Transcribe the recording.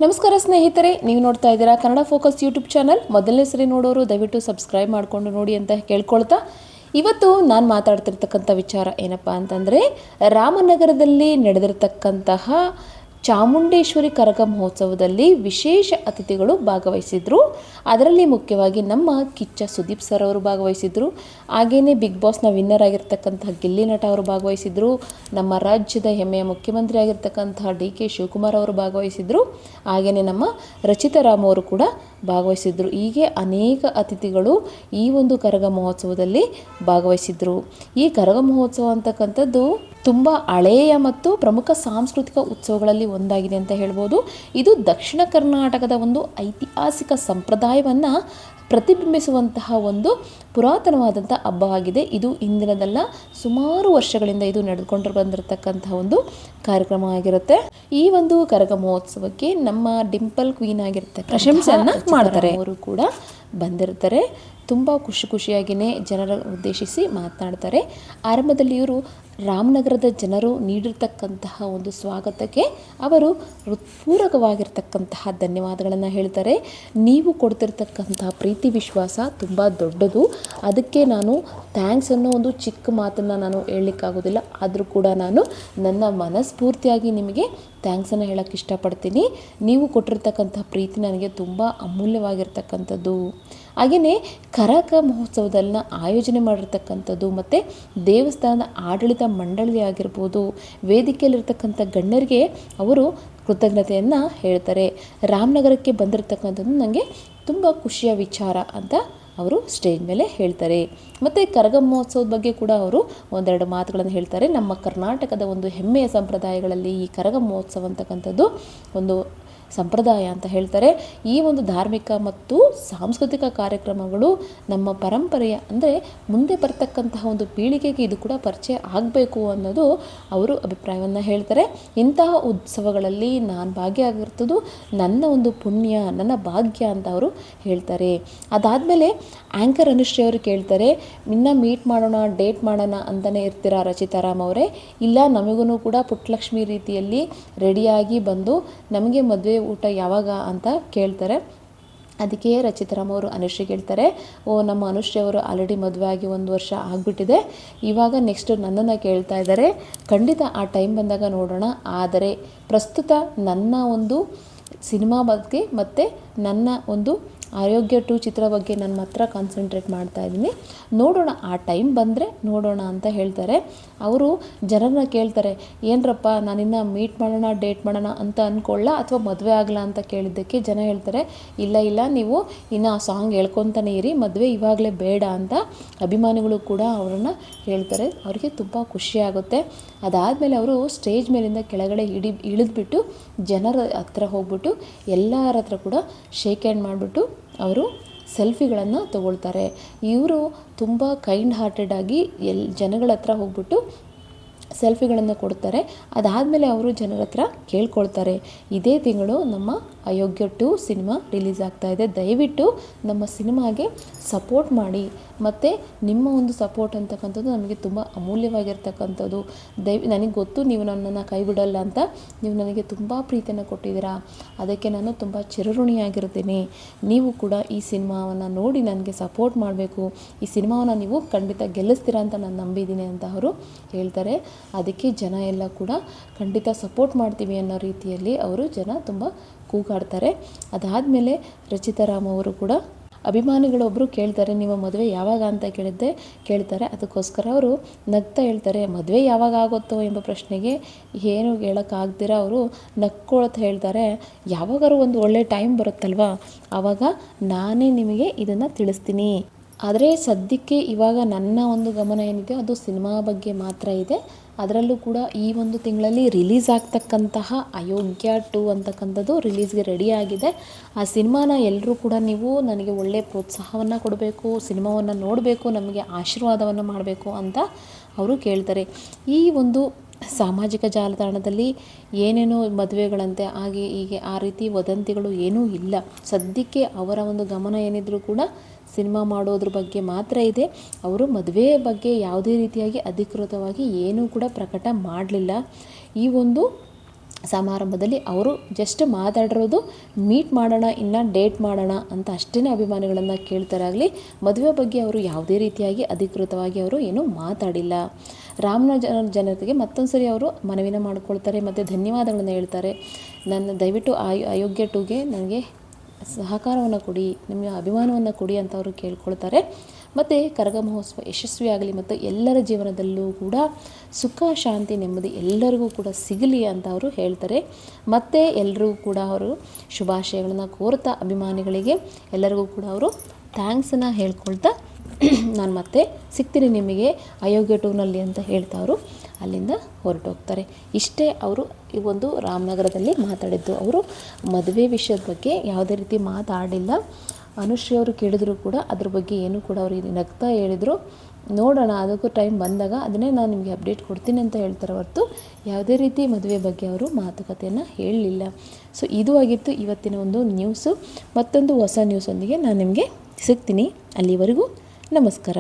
ನಮಸ್ಕಾರ ಸ್ನೇಹಿತರೆ, ನೀವು ನೋಡ್ತಾ ಇದ್ದೀರಾ ಕನ್ನಡ ಫೋಕಸ್ ಯೂಟ್ಯೂಬ್ ಚಾನಲ್. ಮೊದಲನೇ ಸರಿ ನೋಡೋರು ದಯವಿಟ್ಟು ಸಬ್ಸ್ಕ್ರೈಬ್ ಮಾಡಿಕೊಂಡು ನೋಡಿ ಅಂತ ಕೇಳ್ಕೊಳ್ತಾ, ಇವತ್ತು ನಾನು ಮಾತಾಡ್ತಿರ್ತಕ್ಕಂಥ ವಿಚಾರ ಏನಪ್ಪ ಅಂತಂದರೆ, ರಾಮನಗರದಲ್ಲಿ ನಡೆದಿರ್ತಕ್ಕಂತಹ ಚಾಮುಂಡೇಶ್ವರಿ ಕರಗ ಮಹೋತ್ಸವದಲ್ಲಿ ವಿಶೇಷ ಅತಿಥಿಗಳು ಭಾಗವಹಿಸಿದರು. ಅದರಲ್ಲಿ ಮುಖ್ಯವಾಗಿ ನಮ್ಮ ಕಿಚ್ಚ ಸುದೀಪ್ ಸರ್ ಅವರು ಭಾಗವಹಿಸಿದರು. ಹಾಗೆಯೇ ಬಿಗ್ ಬಾಸ್ನ ವಿನ್ನರ್ ಆಗಿರ್ತಕ್ಕಂತಹ ಗಿಲ್ಲಿ ನಟ ಅವರು ಭಾಗವಹಿಸಿದರು. ನಮ್ಮ ರಾಜ್ಯದ ಹೆಮ್ಮೆಯ ಮುಖ್ಯಮಂತ್ರಿ ಆಗಿರ್ತಕ್ಕಂತಹ ಡಿ.ಕೆ. ಶಿವಕುಮಾರ್ ಅವರು ಭಾಗವಹಿಸಿದರು. ಹಾಗೆಯೇ ನಮ್ಮ ರಚಿತಾ ರಾಮ್ ಅವರು ಕೂಡ ಭಾಗವಹಿಸಿದರು. ಹೀಗೆ ಅನೇಕ ಅತಿಥಿಗಳು ಈ ಒಂದು ಕರಗ ಮಹೋತ್ಸವದಲ್ಲಿ ಭಾಗವಹಿಸಿದರು. ಈ ಕರಗ ಮಹೋತ್ಸವ ಅಂತಕ್ಕಂಥದ್ದು ತುಂಬ ಹಳೆಯ ಮತ್ತು ಪ್ರಮುಖ ಸಾಂಸ್ಕೃತಿಕ ಉತ್ಸವಗಳಲ್ಲಿ ಒಂದಾಗಿದೆ ಅಂತ ಹೇಳ್ಬೋದು. ಇದು ದಕ್ಷಿಣ ಕರ್ನಾಟಕದ ಒಂದು ಐತಿಹಾಸಿಕ ಸಂಪ್ರದಾಯವನ್ನು ಪ್ರತಿಬಿಂಬಿಸುವಂತಹ ಒಂದು ಪುರಾತನವಾದಂಥ ಹಬ್ಬವಾಗಿದೆ. ಇದು ಇಂದಿನದಲ್ಲ, ಸುಮಾರು ವರ್ಷಗಳಿಂದ ಇದು ನಡೆದುಕೊಂಡು ಬಂದಿರತಕ್ಕಂತಹ ಒಂದು ಕಾರ್ಯಕ್ರಮ ಆಗಿರುತ್ತೆ. ಈ ಒಂದು ಕರಗ ಮಹೋತ್ಸವಕ್ಕೆ ನಮ್ಮ ಡಿಂಪಲ್ ಕ್ವೀನ್ ಆಗಿರುತ್ತೆ ಪ್ರಶಂಸೆಯನ್ನು ಮಾಡ್ತಾರೆ. ಅವರು ಕೂಡ ಬಂದಿರ್ತಾರೆ. ತುಂಬ ಖುಷಿಯಾಗಿಯೇ ಜನರ ಉದ್ದೇಶಿಸಿ ಮಾತನಾಡ್ತಾರೆ. ಆರಂಭದಲ್ಲಿ ಇವರು ರಾಮನಗರದ ಜನರು ನೀಡಿರ್ತಕ್ಕಂತಹ ಒಂದು ಸ್ವಾಗತಕ್ಕೆ ಅವರು ಹೃತ್ಪೂರ್ವಕವಾಗಿರ್ತಕ್ಕಂತಹ ಧನ್ಯವಾದಗಳನ್ನು ಹೇಳ್ತಾರೆ. ನೀವು ಕೊಡ್ತಿರ್ತಕ್ಕಂತಹ ಪ್ರೀತಿ ವಿಶ್ವಾಸ ತುಂಬ ದೊಡ್ಡದು. ಅದಕ್ಕೆ ನಾನು ಥ್ಯಾಂಕ್ಸ್ ಅನ್ನೋ ಒಂದು ಚಿಕ್ಕ ಮಾತನ್ನು ನಾನು ಹೇಳಲಿಕ್ಕಾಗೋದಿಲ್ಲ. ಆದರೂ ಕೂಡ ನಾನು ನನ್ನ ಮನಸ್ಫೂರ್ತಿಯಾಗಿ ನಿಮಗೆ ಥ್ಯಾಂಕ್ಸನ್ನು ಹೇಳೋಕ್ಕೆ ಇಷ್ಟಪಡ್ತೀನಿ. ನೀವು ಕೊಟ್ಟಿರ್ತಕ್ಕಂಥ ಪ್ರೀತಿ ನನಗೆ ತುಂಬ ಅಮೂಲ್ಯವಾಗಿರ್ತಕ್ಕಂಥದ್ದು. ಹಾಗೆಯೇ ಕರಗ ಮಹೋತ್ಸವದನ್ನ ಆಯೋಜನೆ ಮಾಡಿರ್ತಕ್ಕಂಥದ್ದು ಮತ್ತು ದೇವಸ್ಥಾನದ ಆಡಳಿತ ಮಂಡಳಿ ಆಗಿರ್ಬೋದು, ವೇದಿಕೆಯಲ್ಲಿರ್ತಕ್ಕಂಥ ಗಣ್ಯರಿಗೆ ಅವರು ಕೃತಜ್ಞತೆಯನ್ನು ಹೇಳ್ತಾರೆ. ರಾಮನಗರಕ್ಕೆ ಬಂದಿರತಕ್ಕಂಥದ್ದು ನನಗೆ ತುಂಬ ಖುಷಿಯ ವಿಚಾರ ಅಂತ ಅವರು ಸ್ಟೇಜ್ ಮೇಲೆ ಹೇಳ್ತಾರೆ. ಮತ್ತು ಕರಗ ಮಹೋತ್ಸವದ ಬಗ್ಗೆ ಕೂಡ ಅವರು ಒಂದೆರಡು ಮಾತುಗಳನ್ನು ಹೇಳ್ತಾರೆ. ನಮ್ಮ ಕರ್ನಾಟಕದ ಒಂದು ಹೆಮ್ಮೆಯ ಸಂಪ್ರದಾಯಗಳಲ್ಲಿ ಈ ಕರಗ ಮಹೋತ್ಸವ ಅಂತಕ್ಕಂಥದ್ದು ಒಂದು ಸಂಪ್ರದಾಯ ಅಂತ ಹೇಳ್ತಾರೆ. ಈ ಒಂದು ಧಾರ್ಮಿಕ ಮತ್ತು ಸಾಂಸ್ಕೃತಿಕ ಕಾರ್ಯಕ್ರಮಗಳು ನಮ್ಮ ಪರಂಪರೆಯ ಅಂದರೆ ಮುಂದೆ ಬರ್ತಕ್ಕಂತಹ ಒಂದು ಪೀಳಿಗೆಗೆ ಇದು ಕೂಡ ಪರಿಚಯ ಆಗಬೇಕು ಅನ್ನೋದು ಅವರು ಅಭಿಪ್ರಾಯವನ್ನು ಹೇಳ್ತಾರೆ. ಇಂತಹ ಉತ್ಸವಗಳಲ್ಲಿ ನಾನು ಭಾಗಿಯಾಗಿರ್ತದ್ದು ನನ್ನ ಒಂದು ಪುಣ್ಯ, ನನ್ನ ಭಾಗ್ಯ ಅಂತ ಅವರು ಹೇಳ್ತಾರೆ. ಅದಾದಮೇಲೆ ಆ್ಯಂಕರ್ ಅನುಶ್ರೀ ಅವರು ಕೇಳ್ತಾರೆ, ಇನ್ನು ಮೀಟ್ ಮಾಡೋಣ, ಡೇಟ್ ಮಾಡೋಣ ಅಂತಲೇ ಇರ್ತೀರಾ ರಚಿತಾ ರಾಮ್ ಅವರೇ? ಇಲ್ಲ, ನಮಗೂ ಕೂಡ ಪುಟ್ಟಲಕ್ಷ್ಮಿ ರೀತಿಯಲ್ಲಿ ರೆಡಿಯಾಗಿ ಬಂದು ನಮಗೆ ಮದುವೆ ಊಟ ಯಾವಾಗ ಅಂತ ಕೇಳ್ತಾರೆ. ಅದಕ್ಕೆ ರಚಿತಾ ರಾಮ್ ಅವರು ಅನುಶ್ರೀ ಹೇಳ್ತಾರೆ, ನಮ್ಮ ಅನುಶ್ರೀ ಅವರು ಆಲ್ರೆಡಿ ಮದುವೆ ಆಗಿ 1 ವರ್ಷ ಆಗಿಬಿಟ್ಟಿದೆ, ಇವಾಗ ನೆಕ್ಸ್ಟ್ ನನ್ನನ್ನು ಕೇಳ್ತಾ ಇದ್ದಾರೆ. ಖಂಡಿತ ಆ ಟೈಮ್ ಬಂದಾಗ ನೋಡೋಣ. ಆದರೆ ಪ್ರಸ್ತುತ ನನ್ನ ಒಂದು ಸಿನಿಮಾ ಬಗ್ಗೆ ಮತ್ತು ನನ್ನ ಒಂದು ಆರೋಗ್ಯ 2 ಚಿತ್ರ ಬಗ್ಗೆ ನಾನು ಮಾತ್ರ ಕಾನ್ಸಂಟ್ರೇಟ್ ಮಾಡ್ತಾ ಇದ್ದೀನಿ. ನೋಡೋಣ, ಆ ಟೈಮ್ ಬಂದರೆ ನೋಡೋಣ ಅಂತ ಹೇಳ್ತಾರೆ. ಅವರು ಜನರನ್ನ ಕೇಳ್ತಾರೆ, ಏನರಪ್ಪ ನಾನಿನ್ನು ಮೀಟ್ ಮಾಡೋಣ, ಡೇಟ್ ಮಾಡೋಣ ಅಂತ ಅಂದ್ಕೊಳ್ಳ ಅಥವಾ ಮದುವೆ ಆಗಲ್ಲ ಅಂತ ಕೇಳಿದ್ದಕ್ಕೆ ಜನ ಹೇಳ್ತಾರೆ, ಇಲ್ಲ ನೀವು ಇನ್ನು ಆ ಸಾಂಗ್ ಹೇಳ್ಕೊತಾನೆ ಇರಿ, ಮದುವೆ ಇವಾಗಲೇ ಬೇಡ ಅಂತ ಅಭಿಮಾನಿಗಳು ಕೂಡ ಅವರನ್ನು ಹೇಳ್ತಾರೆ. ಅವರಿಗೆ ತುಂಬ ಖುಷಿಯಾಗುತ್ತೆ. ಅದಾದಮೇಲೆ ಅವರು ಸ್ಟೇಜ್ ಮೇಲಿಂದ ಕೆಳಗಡೆ ಇಳಿದ್ಬಿಟ್ಟು ಜನರ ಹತ್ರ ಹೋಗ್ಬಿಟ್ಟು ಎಲ್ಲರ ಹತ್ರ ಕೂಡ ಶೇಕ್ ಹ್ಯಾಂಡ್ ಮಾಡಿಬಿಟ್ಟು ಅವರು ಸೆಲ್ಫಿಗಳನ್ನು ತಗೊಳ್ತಾರೆ. ಇವರು ತುಂಬ ಕೈಂಡ್ ಹಾರ್ಟೆಡ್ ಆಗಿ ಜನಗಳ ಹತ್ರ ಹೋಗ್ಬಿಟ್ಟು ಸೆಲ್ಫಿಗಳನ್ನು ಕೊಡ್ತಾರೆ. ಅದಾದಮೇಲೆ ಅವರು ಜನರ ಹತ್ರ ಕೇಳ್ಕೊಳ್ತಾರೆ, ಇದೇ ತಿಂಗಳು ನಮ್ಮ ಅಯೋಗ್ಯ 2 ಸಿನಿಮಾ ರಿಲೀಸ್ ಆಗ್ತಾ ಇದೆ, ದಯವಿಟ್ಟು ನಮ್ಮ ಸಿನಿಮಾಗೆ ಸಪೋರ್ಟ್ ಮಾಡಿ, ಮತ್ತು ನಿಮ್ಮ ಒಂದು ಸಪೋರ್ಟ್ ಅಂತಕ್ಕಂಥದ್ದು ನಮಗೆ ತುಂಬ ಅಮೂಲ್ಯವಾಗಿರ್ತಕ್ಕಂಥದ್ದು. ನನಗೆ ಗೊತ್ತು ನೀವು ನನ್ನನ್ನು ಕೈ ಬಿಡಲ್ಲ ಅಂತ, ನೀವು ನನಗೆ ತುಂಬ ಪ್ರೀತಿಯನ್ನು ಕೊಟ್ಟಿದ್ದೀರಾ, ಅದಕ್ಕೆ ನಾನು ತುಂಬ ಚಿರಋಣಿಯಾಗಿರ್ತೀನಿ. ನೀವು ಕೂಡ ಈ ಸಿನಿಮಾವನ್ನು ನೋಡಿ ನನಗೆ ಸಪೋರ್ಟ್ ಮಾಡಬೇಕು, ಈ ಸಿನಿಮಾವನ್ನು ನೀವು ಖಂಡಿತ ಗೆಲ್ಲಿಸ್ತೀರಾ ಅಂತ ನಾನು ನಂಬಿದ್ದೀನಿ ಅಂತ ಅವರು ಹೇಳ್ತಾರೆ. ಅದಕ್ಕೆ ಜನ ಎಲ್ಲ ಕೂಡ ಖಂಡಿತ ಸಪೋರ್ಟ್ ಮಾಡ್ತೀವಿ ಅನ್ನೋ ರೀತಿಯಲ್ಲಿ ಅವರು ಜನ ತುಂಬ ಕೂಗಾಡ್ತಾರೆ. ಅದಾದಮೇಲೆ ರಚಿತಾ ರಾಮ್ ಅವರು ಕೂಡ ಅಭಿಮಾನಿಗಳೊಬ್ಬರು ಕೇಳ್ತಾರೆ, ನಿಮ್ಮ ಮದುವೆ ಯಾವಾಗ ಅಂತ ಕೇಳ್ತಾರೆ. ಅದಕ್ಕೋಸ್ಕರ ಅವರು ನಗ್ತಾ ಹೇಳ್ತಾರೆ, ಮದುವೆ ಯಾವಾಗ ಆಗುತ್ತೋ ಎಂಬ ಪ್ರಶ್ನೆಗೆ ಏನು ಹೇಳೋಕ್ಕಾಗ್ದಿರ ಅವರು ನಕ್ಕೊಳ್ತಾ ಹೇಳ್ತಾರೆ, ಯಾವಾಗಾರು ಒಂದು ಒಳ್ಳೆ ಟೈಮ್ ಬರುತ್ತಲ್ವ, ಆವಾಗ ನಾನೇ ನಿಮಗೆ ಇದನ್ನು ತಿಳಿಸ್ತೀನಿ. ಆದರೆ ಸದ್ಯಕ್ಕೆ ಇವಾಗ ನನ್ನ ಒಂದು ಗಮನ ಏನಿದೆ ಅದು ಸಿನಿಮಾ ಬಗ್ಗೆ ಮಾತ್ರ ಇದೆ. ಅದರಲ್ಲೂ ಕೂಡ ಈ ಒಂದು ತಿಂಗಳಲ್ಲಿ ರಿಲೀಸ್ ಆಗ್ತಕ್ಕಂತಹ ಅಯೋಗ್ಯ 2 ಅಂತಕ್ಕಂಥದ್ದು ರಿಲೀಸ್ಗೆ ರೆಡಿ ಆಗಿದೆ. ಆ ಸಿನಿಮಾನ ಎಲ್ಲರೂ ಕೂಡ ನೀವು ನನಗೆ ಒಳ್ಳೆಯ ಪ್ರೋತ್ಸಾಹವನ್ನು ಕೊಡಬೇಕು, ಸಿನಿಮಾವನ್ನು ನೋಡಬೇಕು, ನಮಗೆ ಆಶೀರ್ವಾದವನ್ನು ಮಾಡಬೇಕು ಅಂತ ಅವರು ಕೇಳ್ತಾರೆ. ಈ ಒಂದು ಸಾಮಾಜಿಕ ಜಾಲತಾಣದಲ್ಲಿ ಏನೇನೋ ಮದುವೆಗಳಂತೆ ಹಾಗೆ ಹೀಗೆ ಆ ರೀತಿ ವದಂತಿಗಳು ಏನೂ ಇಲ್ಲ. ಸದ್ಯಕ್ಕೆ ಅವರ ಒಂದು ಗಮನ ಏನಿದ್ರೂ ಕೂಡ ಸಿನಿಮಾ ಮಾಡೋದ್ರ ಬಗ್ಗೆ ಮಾತ್ರ ಇದೆ. ಅವರು ಮದುವೆ ಬಗ್ಗೆ ಯಾವುದೇ ರೀತಿಯಾಗಿ ಅಧಿಕೃತವಾಗಿ ಏನೂ ಕೂಡ ಪ್ರಕಟ ಮಾಡಲಿಲ್ಲ. ಈ ಒಂದು ಸಮಾರಂಭದಲ್ಲಿ ಅವರು ಜಸ್ಟ್ ಮಾತಾಡಿರೋದು ಮೀಟ್ ಮಾಡೋಣ, ಇನ್ನು ಡೇಟ್ ಮಾಡೋಣ ಅಂತ ಅಷ್ಟೇ ಅಭಿಮಾನಿಗಳನ್ನು ಕೇಳ್ತಾರಾಗಲಿ ಮದುವೆ ಬಗ್ಗೆ ಅವರು ಯಾವುದೇ ರೀತಿಯಾಗಿ ಅಧಿಕೃತವಾಗಿ ಅವರು ಏನೂ ಮಾತಾಡಿಲ್ಲ. ರಾಮನ ಜನತೆಗೆ ಮತ್ತೊಂದು ಸರಿ ಅವರು ಮನವಿನ ಮಾಡ್ಕೊಳ್ತಾರೆ ಮತ್ತು ಧನ್ಯವಾದಗಳನ್ನು ಹೇಳ್ತಾರೆ. ನನ್ನ ದಯವಿಟ್ಟು ಅಯೋಗ್ಯ 2ಗೆ ನನಗೆ ಸಹಕಾರವನ್ನು ಕೊಡಿ, ನಿಮ್ಮ ಅಭಿಮಾನವನ್ನು ಕೊಡಿ ಅಂತ ಅವರು ಕೇಳ್ಕೊಳ್ತಾರೆ. ಮತ್ತು ಕರಗ ಮಹೋತ್ಸವ ಯಶಸ್ವಿಯಾಗಲಿ ಮತ್ತು ಎಲ್ಲರ ಜೀವನದಲ್ಲೂ ಕೂಡ ಸುಖ ಶಾಂತಿ ನೆಮ್ಮದಿ ಎಲ್ಲರಿಗೂ ಕೂಡ ಸಿಗಲಿ ಅಂತ ಅವರು ಹೇಳ್ತಾರೆ. ಮತ್ತು ಎಲ್ಲರಿಗೂ ಕೂಡ ಅವರು ಶುಭಾಶಯಗಳನ್ನು ಕೋರ್ತಾ ಅಭಿಮಾನಿಗಳಿಗೆ ಎಲ್ಲರಿಗೂ ಕೂಡ ಅವರು ಥ್ಯಾಂಕ್ಸನ್ನು ಹೇಳ್ಕೊಳ್ತಾ ನಾನು ಮತ್ತೆ ಸಿಗ್ತೀನಿ ನಿಮಗೆ ಅಯೋಗ್ಯ 2ನಲ್ಲಿ ಅಂತ ಹೇಳ್ತಾ ಅವರು ಅಲ್ಲಿಂದ ಹೊರಟೋಗ್ತಾರೆ. ಇಷ್ಟೇ ಅವರು ಈ ಒಂದು ರಾಮನಗರದಲ್ಲಿ ಮಾತಾಡಿದ್ದು. ಅವರು ಮದುವೆ ವಿಷಯದ ಬಗ್ಗೆ ಯಾವುದೇ ರೀತಿ ಮಾತಾಡಿಲ್ಲ. ಅನುಶ್ರೀ ಅವರು ಕೇಳಿದ್ರು ಕೂಡ ಅದ್ರ ಬಗ್ಗೆ ಏನೂ ಕೂಡ ಅವರು ನಗ್ತಾ ಹೇಳಿದರು. ನೋಡೋಣ, ಅದಕ್ಕೂ ಟೈಮ್ ಬಂದಾಗ ಅದನ್ನೇ ನಾನು ನಿಮಗೆ ಅಪ್ಡೇಟ್ ಕೊಡ್ತೀನಿ ಅಂತ ಹೇಳ್ತಾರೆ ಹೊರತು ಯಾವುದೇ ರೀತಿ ಮದುವೆ ಬಗ್ಗೆ ಅವರು ಮಾತುಕತೆಯನ್ನು ಹೇಳಲಿಲ್ಲ. ಸೊ ಇದು ಆಗಿತ್ತು ಇವತ್ತಿನ ಒಂದು ನ್ಯೂಸು. ಮತ್ತೊಂದು ಹೊಸ ನ್ಯೂಸೊಂದಿಗೆ ನಾನು ನಿಮಗೆ ಸಿಗ್ತೀನಿ. ಅಲ್ಲಿವರೆಗೂ ನಮಸ್ಕಾರ.